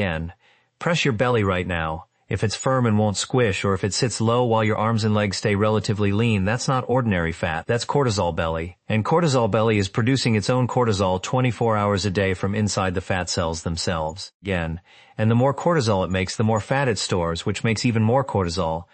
Again, press your belly right now. If it's firm and won't squish, or if it sits low while your arms and legs stay relatively lean, that's not ordinary fat, that's cortisol belly. And cortisol belly is producing its own cortisol 24 hours a day from inside the fat cells themselves. Again, and the more cortisol it makes, the more fat it stores, which makes even more cortisol.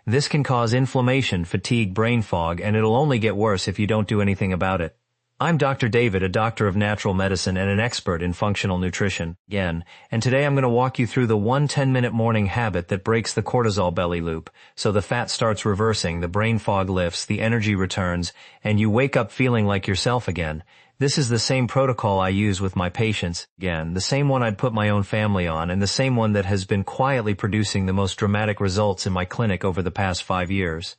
This can cause inflammation, fatigue, brain fog, and it'll only get worse if you don't do anything about it. I'm Dr. David, a doctor of natural medicine and an expert in functional nutrition. Again, and today I'm going to walk you through the 10-minute morning habit that breaks the cortisol belly loop, so the fat starts reversing, the brain fog lifts, the energy returns, and you wake up feeling like yourself again. This is the same protocol I use with my patients, again, the same one I'd put my own family on, and the same one that has been quietly producing the most dramatic results in my clinic over the past 5 years.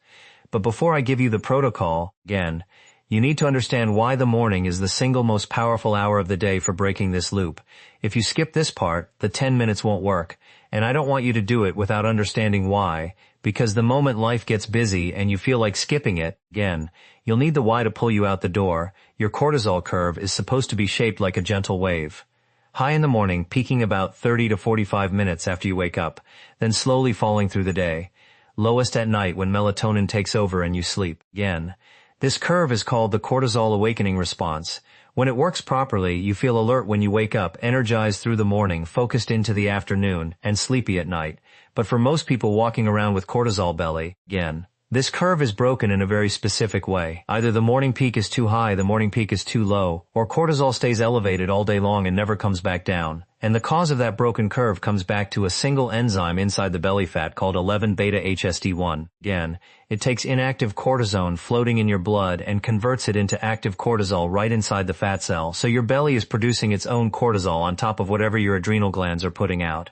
But before I give you the protocol, again, you need to understand why the morning is the single most powerful hour of the day for breaking this loop. If you skip this part, the 10 minutes won't work, and I don't want you to do it without understanding why, because the moment life gets busy and you feel like skipping it, again, you'll need the why to pull you out the door. Your cortisol curve is supposed to be shaped like a gentle wave. High in the morning, peaking about 30 to 45 minutes after you wake up, then slowly falling through the day. Lowest at night when melatonin takes over and you sleep. Again, this curve is called the cortisol awakening response. When it works properly, you feel alert when you wake up, energized through the morning, focused into the afternoon, and sleepy at night. But for most people walking around with cortisol belly, again, this curve is broken in a very specific way. Either the morning peak is too high, the morning peak is too low, or cortisol stays elevated all day long and never comes back down. And the cause of that broken curve comes back to a single enzyme inside the belly fat called 11-beta-HSD1. Again, it takes inactive cortisone floating in your blood and converts it into active cortisol right inside the fat cell, so your belly is producing its own cortisol on top of whatever your adrenal glands are putting out.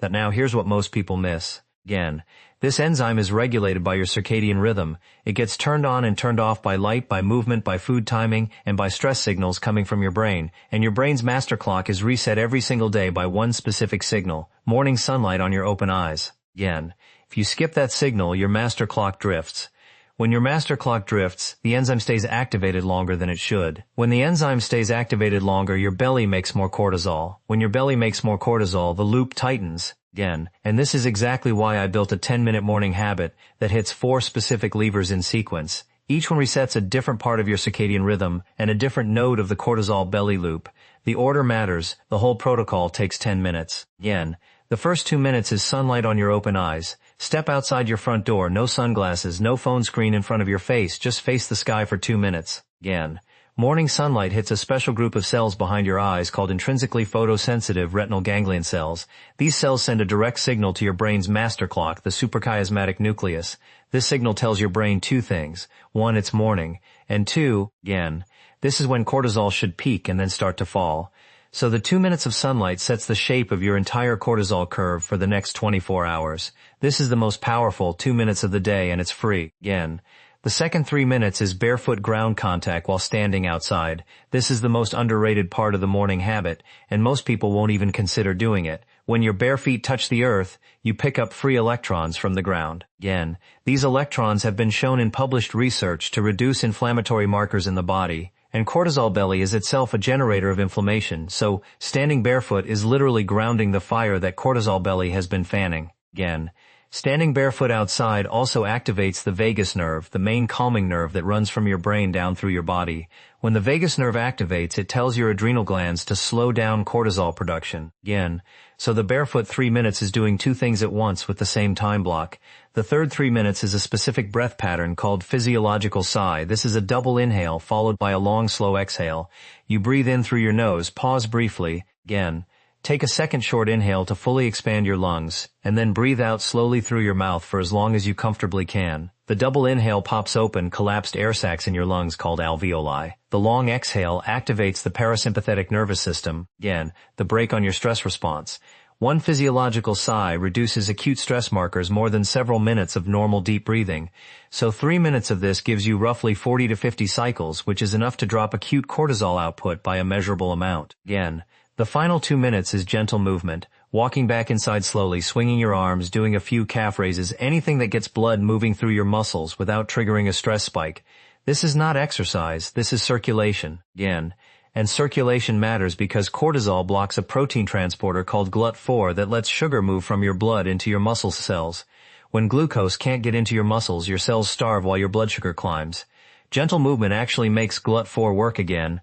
Now here's what most people miss. Again, this enzyme is regulated by your circadian rhythm. It gets turned on and turned off by light, by movement, by food timing, and by stress signals coming from your brain. And your brain's master clock is reset every single day by one specific signal: morning sunlight on your open eyes. Again, if you skip that signal, your master clock drifts. When your master clock drifts, the enzyme stays activated longer than it should. When the enzyme stays activated longer, your belly makes more cortisol. When your belly makes more cortisol, the loop tightens. Again, and this is exactly why I built a 10-minute morning habit that hits 4 specific levers in sequence. Each one resets a different part of your circadian rhythm and a different node of the cortisol belly loop. The order matters. The whole protocol takes 10 minutes. Again, the first 2 minutes is sunlight on your open eyes. Step outside your front door, no sunglasses, no phone screen in front of your face, just face the sky for 2 minutes. Again, morning sunlight hits a special group of cells behind your eyes called intrinsically photosensitive retinal ganglion cells. These cells send a direct signal to your brain's master clock, the suprachiasmatic nucleus. This signal tells your brain 2 things. 1, it's morning, and 2, again, this is when cortisol should peak and then start to fall. So the 2 minutes of sunlight sets the shape of your entire cortisol curve for the next 24 hours. This is the most powerful 2 minutes of the day, and it's free. Again, the second 3 minutes is barefoot ground contact while standing outside. This is the most underrated part of the morning habit, and most people won't even consider doing it. When your bare feet touch the earth, you pick up free electrons from the ground. Again, these electrons have been shown in published research to reduce inflammatory markers in the body, and cortisol belly is itself a generator of inflammation, so standing barefoot is literally grounding the fire that cortisol belly has been fanning. Again, standing barefoot outside also activates the vagus nerve, the main calming nerve that runs from your brain down through your body. When the vagus nerve activates, it tells your adrenal glands to slow down cortisol production. Again, so the barefoot 3 minutes is doing 2 things at once with the same time block. The third 3 minutes is a specific breath pattern called physiological sigh. This is a double inhale followed by a long, slow exhale. You breathe in through your nose, pause briefly. Again, take a second short inhale to fully expand your lungs, and then breathe out slowly through your mouth for as long as you comfortably can. The double inhale pops open collapsed air sacs in your lungs called alveoli. The long exhale activates the parasympathetic nervous system, again, the brake on your stress response. One physiological sigh reduces acute stress markers more than several minutes of normal deep breathing. So 3 minutes of this gives you roughly 40 to 50 cycles, which is enough to drop acute cortisol output by a measurable amount. Again, the final 2 minutes is gentle movement, walking back inside slowly, swinging your arms, doing a few calf raises, anything that gets blood moving through your muscles without triggering a stress spike. This is not exercise, this is circulation. Again, And circulation matters because cortisol blocks a protein transporter called GLUT4 that lets sugar move from your blood into your muscle cells. When glucose can't get into your muscles, your cells starve while your blood sugar climbs. Gentle movement actually makes GLUT4 work again,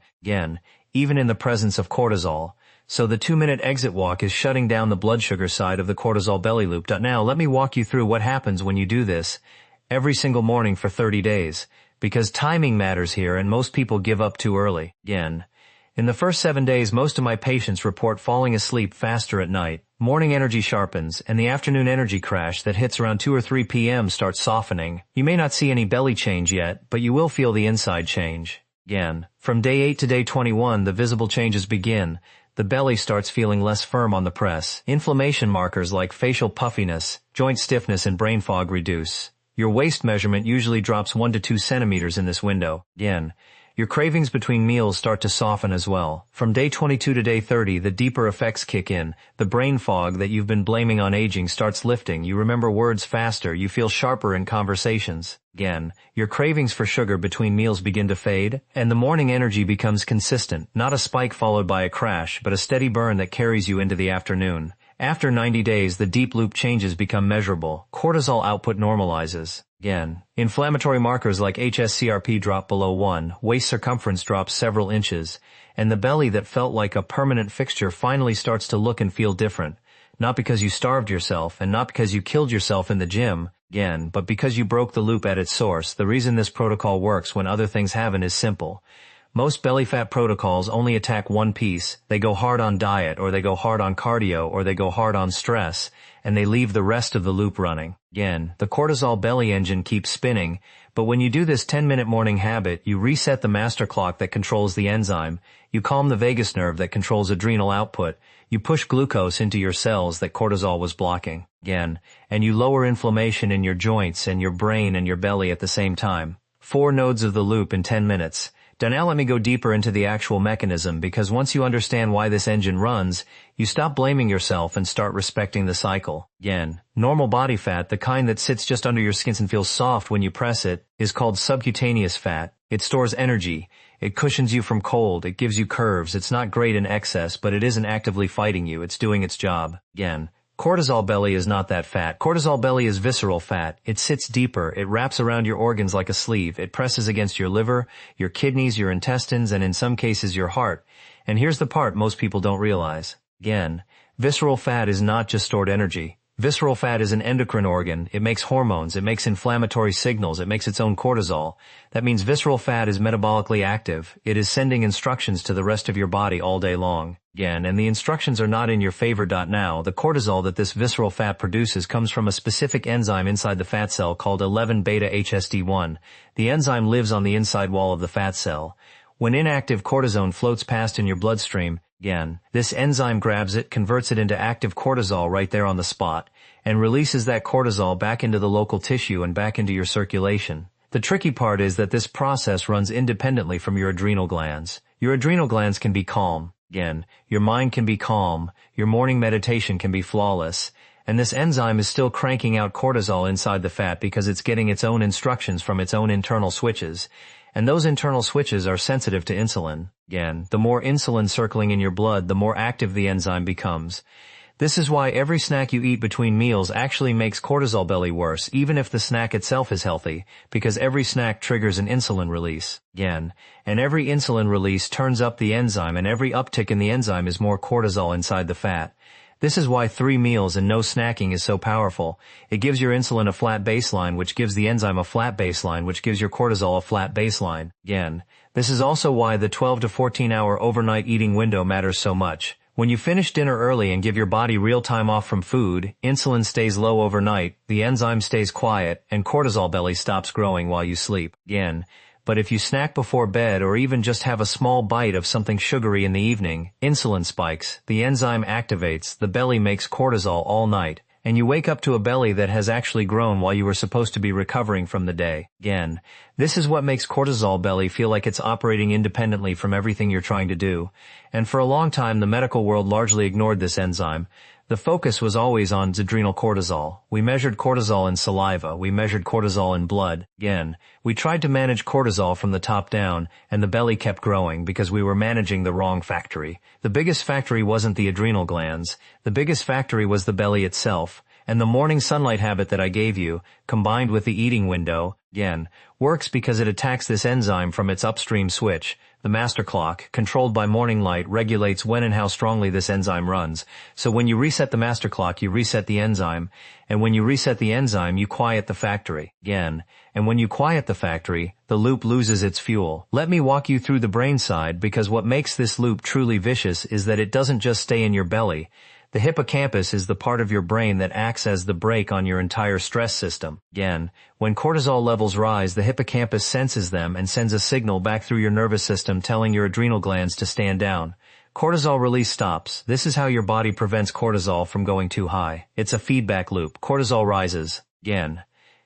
even in the presence of cortisol. So the 2-minute exit walk is shutting down the blood sugar side of the cortisol belly loop. Now let me walk you through what happens when you do this every single morning for 30 days, because timing matters here and most people give up too early. In the first 7 days, most of my patients report falling asleep faster at night. Morning energy sharpens, and the afternoon energy crash that hits around 2 or 3 p.m. starts softening. You may not see any belly change yet, but you will feel the inside change. From day 8 to day 21, the visible changes begin. The belly starts feeling less firm on the press. Inflammation markers like facial puffiness, joint stiffness, and brain fog reduce. Your waist measurement usually drops 1 to 2 centimeters in this window. Your cravings between meals start to soften as well. From day 22 to day 30, the deeper effects kick in. The brain fog that you've been blaming on aging starts lifting. You remember words faster. You feel sharper in conversations. Your cravings for sugar between meals begin to fade, and the morning energy becomes consistent, not a spike followed by a crash, but a steady burn that carries you into the afternoon. After 90 days, the deep loop changes become measurable. Cortisol output normalizes. Inflammatory markers like hsCRP drop below 1, waist circumference drops several inches, and the belly that felt like a permanent fixture finally starts to look and feel different. Not because you starved yourself, and not because you killed yourself in the gym, but because you broke the loop at its source. The reason this protocol works when other things haven't is simple. Most belly fat protocols only attack one piece. They go hard on diet, or they go hard on cardio, or they go hard on stress, and they leave the rest of the loop running. The cortisol belly engine keeps spinning, but when you do this 10-minute morning habit, you reset the master clock that controls the enzyme, you calm the vagus nerve that controls adrenal output, you push glucose into your cells that cortisol was blocking, and you lower inflammation in your joints and your brain and your belly at the same time. 4 nodes of the loop in 10 minutes. Now let me go deeper into the actual mechanism, because once you understand why this engine runs, you stop blaming yourself and start respecting the cycle. Normal body fat, the kind that sits just under your skin and feels soft when you press it, is called subcutaneous fat. It stores energy. It cushions you from cold. It gives you curves. It's not great in excess, but it isn't actively fighting you. It's doing its job. Cortisol belly is not that fat. Cortisol belly is visceral fat. It sits deeper. It wraps around your organs like a sleeve. It presses against your liver, your kidneys, your intestines, and in some cases your heart. And here's the part most people don't realize. Visceral fat is not just stored energy. Visceral fat is an endocrine organ. It makes hormones. It makes inflammatory signals. It makes its own cortisol. That means visceral fat is metabolically active. It is sending instructions to the rest of your body all day long. And the instructions are not in your favor. Now, the cortisol that this visceral fat produces comes from a specific enzyme inside the fat cell called 11-beta-HSD1. The enzyme lives on the inside wall of the fat cell. When inactive cortisone floats past in your bloodstream, this enzyme grabs it, converts it into active cortisol right there on the spot, and releases that cortisol back into the local tissue and back into your circulation. The tricky part is that this process runs independently from your adrenal glands. Your adrenal glands can be calm. Your mind can be calm. Your morning meditation can be flawless. And this enzyme is still cranking out cortisol inside the fat because it's getting its own instructions from its own internal switches. And those internal switches are sensitive to insulin. The more insulin circling in your blood, the more active the enzyme becomes. This is why every snack you eat between meals actually makes cortisol belly worse, even if the snack itself is healthy, because every snack triggers an insulin release. And every insulin release turns up the enzyme, and every uptick in the enzyme is more cortisol inside the fat. This is why 3 meals and no snacking is so powerful. It gives your insulin a flat baseline, which gives the enzyme a flat baseline, which gives your cortisol a flat baseline. This is also why the 12 to 14 hour overnight eating window matters so much. When you finish dinner early and give your body real time off from food, insulin stays low overnight, the enzyme stays quiet, and cortisol belly stops growing while you sleep. But if you snack before bed or even just have a small bite of something sugary in the evening, insulin spikes, the enzyme activates, the belly makes cortisol all night, and you wake up to a belly that has actually grown while you were supposed to be recovering from the day. This is what makes cortisol belly feel like it's operating independently from everything you're trying to do. And for a long time, the medical world largely ignored this enzyme. The focus was always on adrenal cortisol. We measured cortisol in saliva, we measured cortisol in blood. Again, we tried to manage cortisol from the top down, and the belly kept growing because we were managing the wrong factory. The biggest factory wasn't the adrenal glands. The biggest factory was the belly itself. And the morning sunlight habit that I gave you, combined with the eating window, again, works because it attacks this enzyme from its upstream switch. The master clock, controlled by morning light, regulates when and how strongly this enzyme runs. So when you reset the master clock, you reset the enzyme. And when you reset the enzyme, you quiet the factory. Again. And when you quiet the factory, the loop loses its fuel. Let me walk you through the brain side, because what makes this loop truly vicious is that it doesn't just stay in your belly. The hippocampus is the part of your brain that acts as the brake on your entire stress system. Again, when cortisol levels rise, the hippocampus senses them and sends a signal back through your nervous system telling your adrenal glands to stand down. Cortisol release stops. This is how your body prevents cortisol from going too high. It's a feedback loop. Cortisol rises. Again.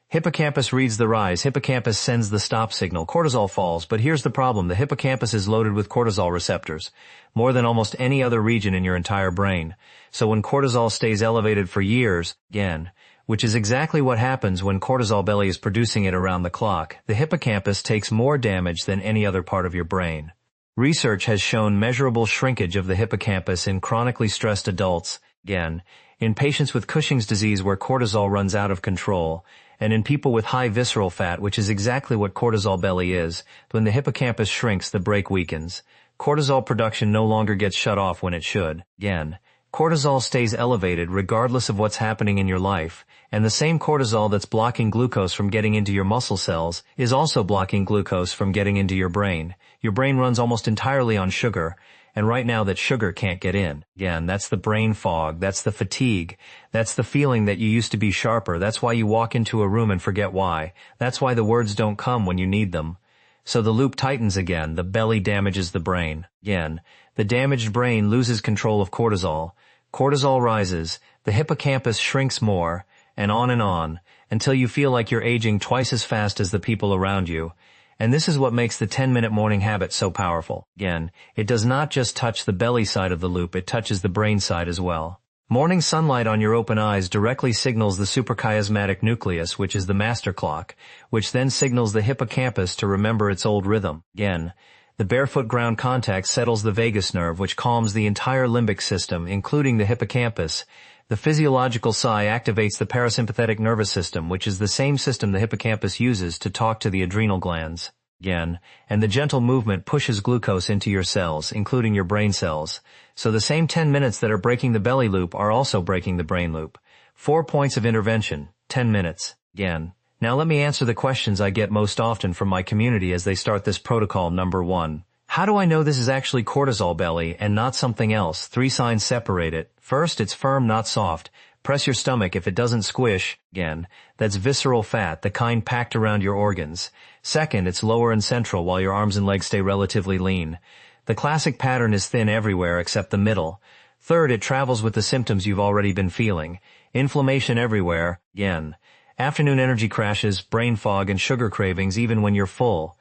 Hippocampus reads the rise. Hippocampus sends the stop signal. Cortisol falls. But here's the problem. The hippocampus is loaded with cortisol receptors, more than almost any other region in your entire brain. So when cortisol stays elevated for years, again, which is exactly what happens when cortisol belly is producing it around the clock, the hippocampus takes more damage than any other part of your brain. Research has shown measurable shrinkage of the hippocampus in chronically stressed adults, again, in patients with Cushing's disease where cortisol runs out of control, and in people with high visceral fat, which is exactly what cortisol belly is. When the hippocampus shrinks, the brake weakens. Cortisol production no longer gets shut off when it should. Again, cortisol stays elevated regardless of what's happening in your life, and the same cortisol that's blocking glucose from getting into your muscle cells is also blocking glucose from getting into your brain. Your brain runs almost entirely on sugar, and right now that sugar can't get in. Again, that's the brain fog, that's the fatigue, that's the feeling that you used to be sharper, that's why you walk into a room and forget why, that's why the words don't come when you need them. So the loop tightens again, the belly damages the brain. Again, the damaged brain loses control of cortisol. Cortisol rises, the hippocampus shrinks more, and on, until you feel like you're aging twice as fast as the people around you. And this is what makes the 10-minute morning habit so powerful. Again, it does not just touch the belly side of the loop, it touches the brain side as well. Morning sunlight on your open eyes directly signals the suprachiasmatic nucleus, which is the master clock, which then signals the hippocampus to remember its old rhythm. Again, the barefoot ground contact settles the vagus nerve, which calms the entire limbic system, including the hippocampus. The physiological sigh activates the parasympathetic nervous system, which is the same system the hippocampus uses to talk to the adrenal glands. Again, and the gentle movement pushes glucose into your cells, including your brain cells. So the same 10 minutes that are breaking the belly loop are also breaking the brain loop. 4 points of intervention, 10 minutes. Again. Now let me answer the questions I get most often from my community as they start this protocol. Number 1. How do I know this is actually cortisol belly and not something else? 3 signs separate it. First, it's firm, not soft. Press your stomach. If it doesn't squish, again, that's visceral fat, the kind packed around your organs. Second, it's lower and central while your arms and legs stay relatively lean. The classic pattern is thin everywhere except the middle. Third, it travels with the symptoms you've already been feeling. Inflammation everywhere, again. Afternoon energy crashes, brain fog, and sugar cravings even when you're full.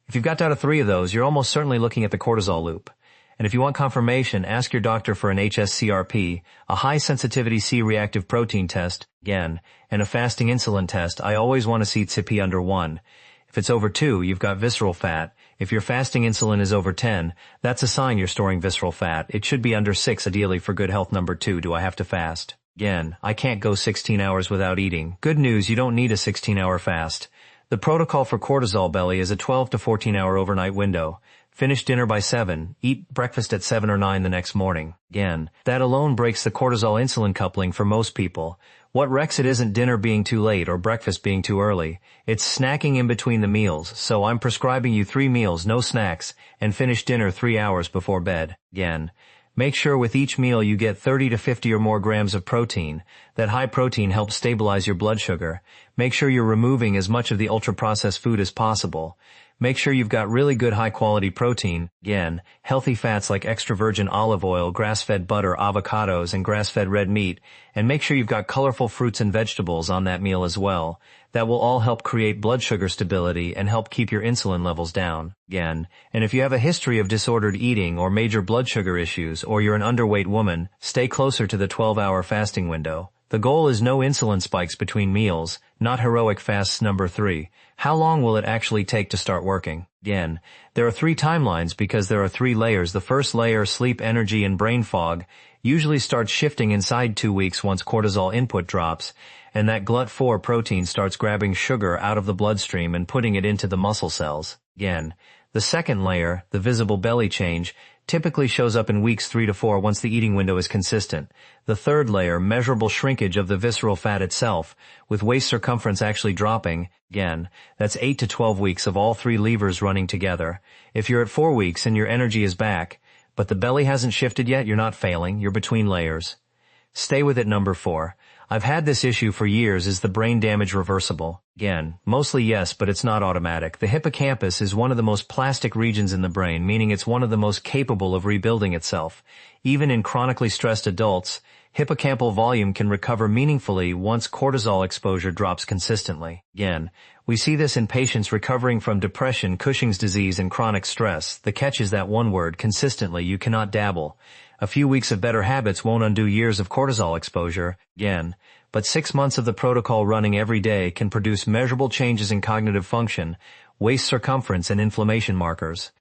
If you've got out of 3 of those, you're almost certainly looking at the cortisol loop. And if you want confirmation, ask your doctor for an HSCRP, a high-sensitivity C-reactive protein test, again, and a fasting insulin test. I always want to see CP under 1. If it's over 2, you've got visceral fat. If your fasting insulin is over 10, that's a sign you're storing visceral fat. It should be under 6 ideally for good health. Number 2, do I have to fast? Again, I can't go 16 hours without eating. Good news, you don't need a 16-hour fast. The protocol for cortisol belly is a 12 to 14-hour overnight window. Finish dinner by 7, eat breakfast at 7 or 9 the next morning. Again, that alone breaks the cortisol-insulin coupling for most people. What wrecks it isn't dinner being too late or breakfast being too early. It's snacking in between the meals, so I'm prescribing you 3 meals, no snacks, and finish dinner 3 hours before bed. Again, make sure with each meal you get 30 to 50 or more grams of protein. That high protein helps stabilize your blood sugar. Make sure you're removing as much of the ultra-processed food as possible. Make sure you've got really good high-quality protein, again, healthy fats like extra virgin olive oil, grass-fed butter, avocados, and grass-fed red meat, and make sure you've got colorful fruits and vegetables on that meal as well. That will all help create blood sugar stability and help keep your insulin levels down, again. And if you have a history of disordered eating or major blood sugar issues, or you're an underweight woman, stay closer to the 12-hour fasting window. The goal is no insulin spikes between meals, not heroic fasts. Number 3. How long will it actually take to start working? Again, there are 3 timelines because there are 3 layers. The first layer, sleep, energy, and brain fog, usually starts shifting inside 2 weeks once cortisol input drops, and that GLUT4 protein starts grabbing sugar out of the bloodstream and putting it into the muscle cells. Again, the second layer, the visible belly change, typically shows up in weeks 3 to 4 once the eating window is consistent. The third layer, measurable shrinkage of the visceral fat itself, with waist circumference actually dropping, again, that's 8 to 12 weeks of all 3 levers running together. If you're at 4 weeks and your energy is back, but the belly hasn't shifted yet, you're not failing, you're between layers. Stay with it. Number 4. I've had this issue for years. Is the brain damage reversible? Again, mostly yes, but it's not automatic. The hippocampus is one of the most plastic regions in the brain, meaning it's one of the most capable of rebuilding itself. Even in chronically stressed adults, hippocampal volume can recover meaningfully once cortisol exposure drops consistently. Again, we see this in patients recovering from depression, Cushing's disease, and chronic stress. The catch is that one word, consistently. You cannot dabble. A few weeks of better habits won't undo years of cortisol exposure, again, but 6 months of the protocol running every day can produce measurable changes in cognitive function, waist circumference, and inflammation markers.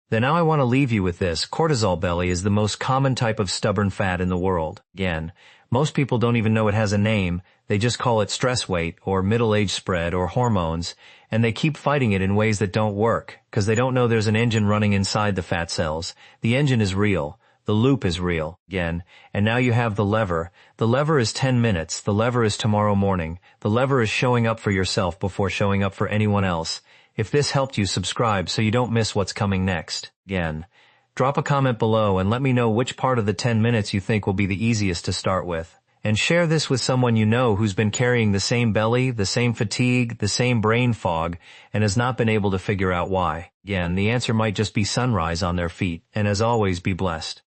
Then now I want to leave you with this. Cortisol belly is the most common type of stubborn fat in the world. Again, most people don't even know it has a name. They just call it stress weight or middle-age spread or hormones, and they keep fighting it in ways that don't work because they don't know there's an engine running inside the fat cells. The engine is real. The loop is real, again, and now you have the lever. The lever is 10 minutes. The lever is tomorrow morning. The lever is showing up for yourself before showing up for anyone else. If this helped you, subscribe so you don't miss what's coming next. Again, drop a comment below and let me know which part of the 10 minutes you think will be the easiest to start with. And share this with someone you know who's been carrying the same belly, the same fatigue, the same brain fog, and has not been able to figure out why. Again, the answer might just be sunrise on their feet. And as always, be blessed.